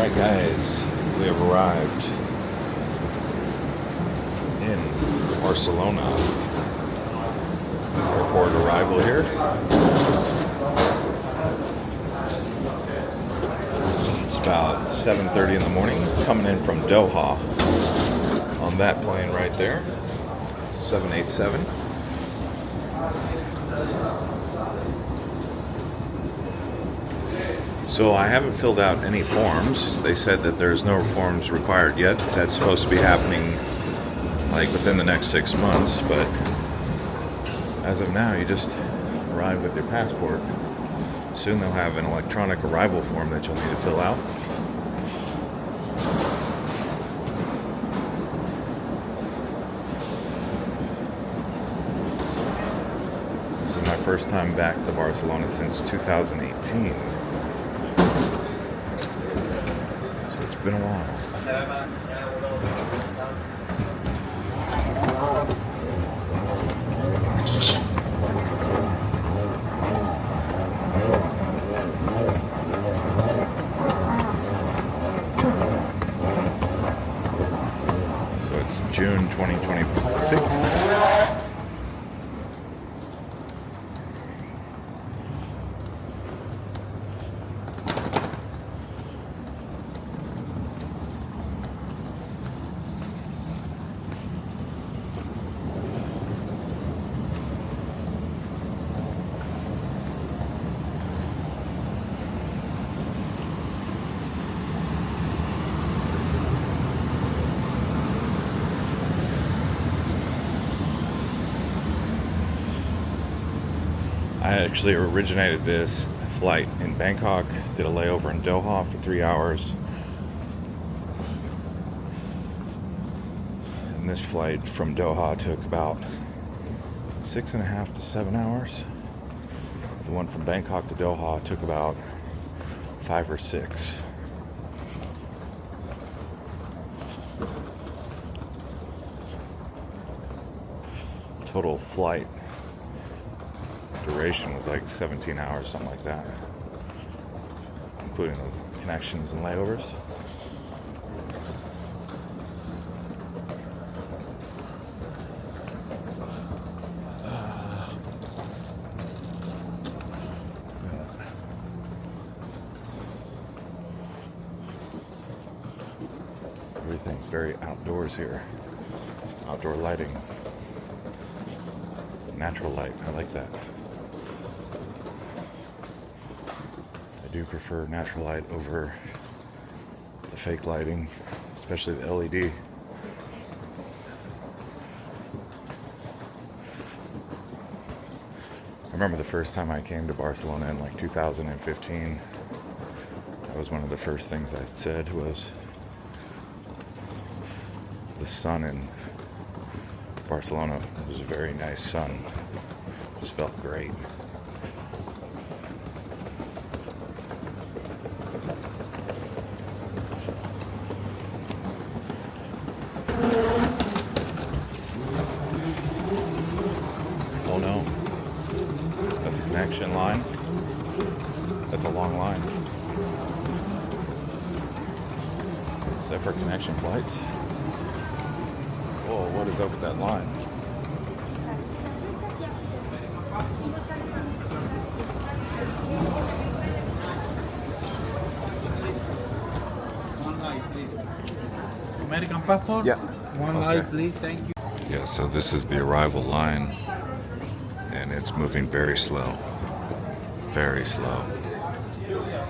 Alright guys, we have arrived in Barcelona Airport Arrival here. It's about 7:30 in the morning, coming in from Doha on that plane right there, 787. So I haven't filled out any forms. They said that there's no forms required yet. That's supposed to be happening like within the next 6 months, but as of now, you just arrive with your passport. Soon they'll have an electronic arrival form that you'll need to fill out. This is my first time back to Barcelona since 2018. It's been a while. So it's June 2026. I actually originated this flight in Bangkok, did a layover in Doha for 3 hours. And this flight from Doha took about 6.5 to 7 hours. The one from Bangkok to Doha took about 5 or 6. Total flight duration was like 17 hours, something like that, including the connections and layovers. Everything's very outdoors here. Outdoor lighting. Natural light, I like that. I do prefer natural light over the fake lighting, especially the LED. I remember the first time I came to Barcelona in like 2015. That was one of the first things I said was the sun in Barcelona. It was a very nice sun. Just felt great. Oh no. That's a connection line. That's a long line. Is that for connection flights? Whoa, what is up with that line? American passport? Yeah. One light, please. Thank you. Yeah, so this is the arrival line, and it's moving very slow. Very slow.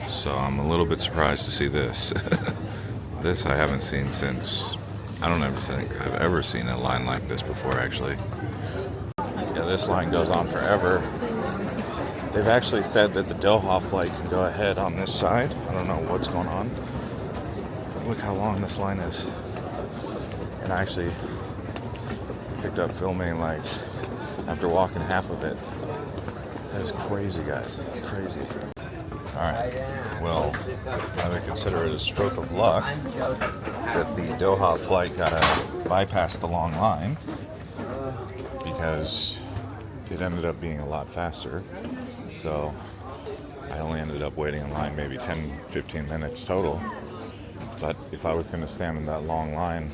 So I'm a little bit surprised to see this. This I haven't seen since, I don't ever think I've ever seen a line like this before, actually. Yeah, this line goes on forever. They've actually said that the Doha flight can go ahead on this side. I don't know what's going on. But look how long this line is. And I actually picked up filming like after walking half of it. That is crazy, guys. Crazy. Alright. Well, I would consider it a stroke of luck that the Doha flight got to bypass the long line, because it ended up being a lot faster. So I only ended up waiting in line maybe 10-15 minutes total. But if I was going to stand in that long line,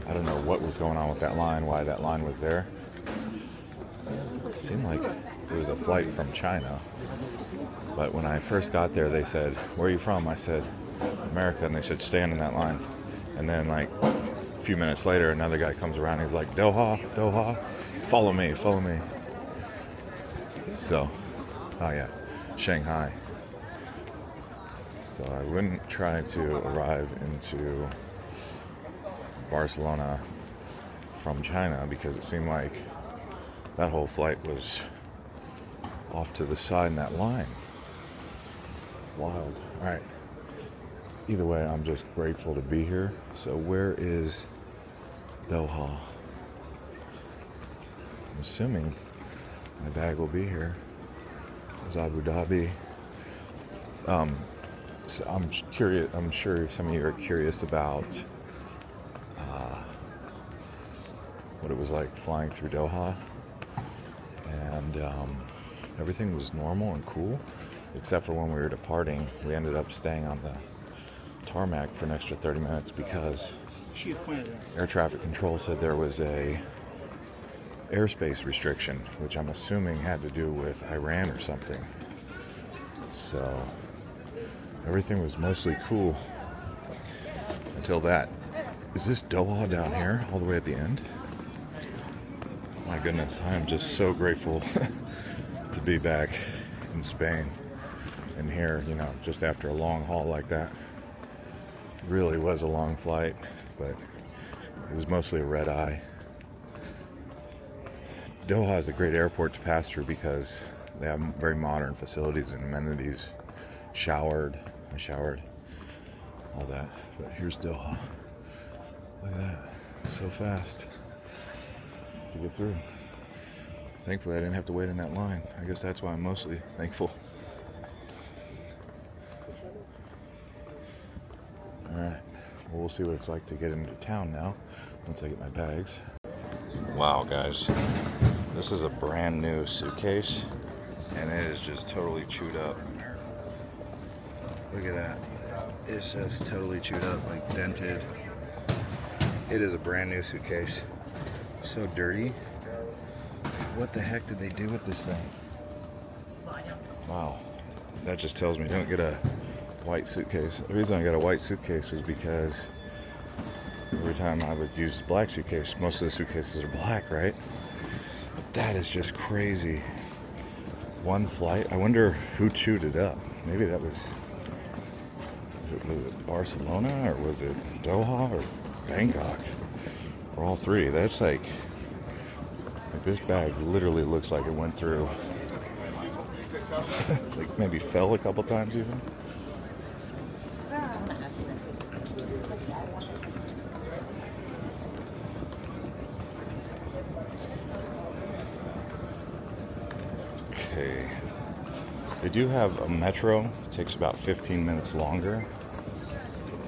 I don't know what was going on with that line, why that line was there. It seemed like it was a flight from China. But when I first got there, they said, "Where are you from?" I said, "America." And they said, "Stand in that line." And then like a few minutes later, another guy comes around. He's like, "Doha, Doha, follow me, follow me." So, oh yeah, Shanghai. So I wouldn't try to arrive into Barcelona from China because it seemed like that whole flight was off to the side in that line. Wild. All right. Either way, I'm just grateful to be here. So where is Doha? I'm assuming my bag will be here. There's Abu Dhabi. So I'm curious. I'm sure some of you are curious about what it was like flying through Doha, and everything was normal and cool, except for when we were departing. We ended up staying on the tarmac for an extra 30 minutes because air traffic control said there was a airspace restriction, which I'm assuming had to do with Iran or something. So everything was mostly cool until that. Is this Doha down here all the way at the end? My goodness, I am just so grateful to be back in Spain and here, you know, just after a long haul like that. It really was a long flight, but it was mostly a red eye. Doha is a great airport to pass through because they have very modern facilities and amenities. I showered, all that. But here's Doha. Look at that, so fast to get through. Thankfully, I didn't have to wait in that line. I guess that's why I'm mostly thankful. All right, well, we'll see what it's like to get into town now once I get my bags. Wow, guys, this is a brand new suitcase, and it is just totally chewed up. Look at that. It's just totally chewed up, like dented. It is a brand new suitcase. So dirty. What the heck did they do with this thing? Wow. That just tells me don't get a white suitcase. The reason I got a white suitcase was because every time I would use a black suitcase, most of the suitcases are black, right? But that is just crazy. One flight. I wonder who chewed it up. Maybe that was it Barcelona, or was it Doha, or Bangkok, or all three? That's like this bag literally looks like it went through like maybe fell a couple times even. Okay, they do have a metro. It takes about 15 minutes longer,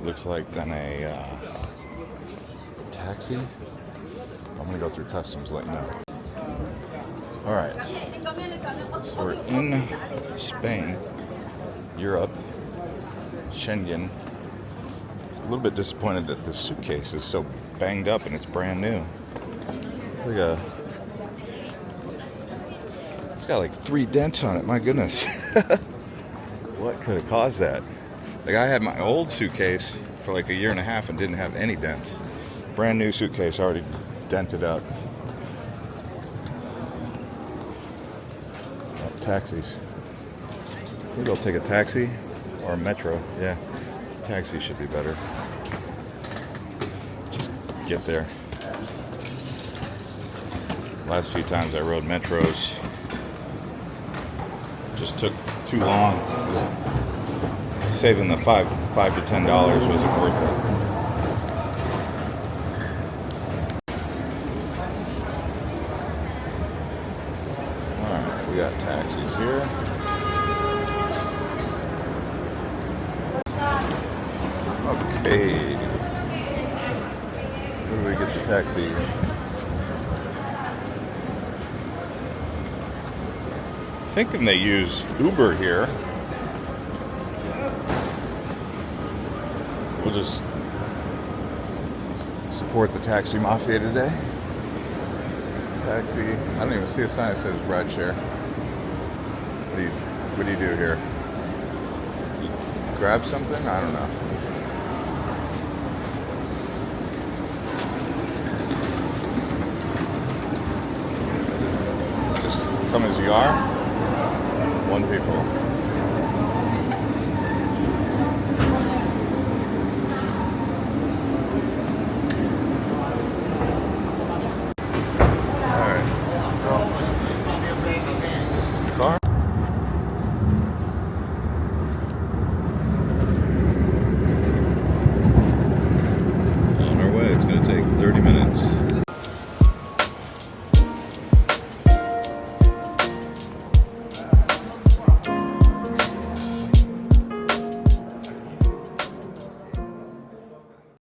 looks like, than a taxi. I'm gonna go through customs, let you know. All right, so we're in Spain, Europe, Schengen. A little bit disappointed that this suitcase is so banged up and it's brand new. It's got like 3 dents on it, my goodness. What could have caused that? Like, I had my old suitcase for like a year and a half and didn't have any dents. Brand new suitcase, already dented up. Taxis. Maybe I'll take a taxi or a metro. Yeah, taxi should be better. Just get there. Last few times I rode metros, just took too long. Saving the $5 to $10 wasn't worth it. We got taxis here. Okay. Where do we get the taxi? Thinking they use Uber here. We'll just support the taxi mafia today. Taxi. I don't even see a sign that says rideshare. What do you do here? You grab something? I don't know. Just come as you are. One people.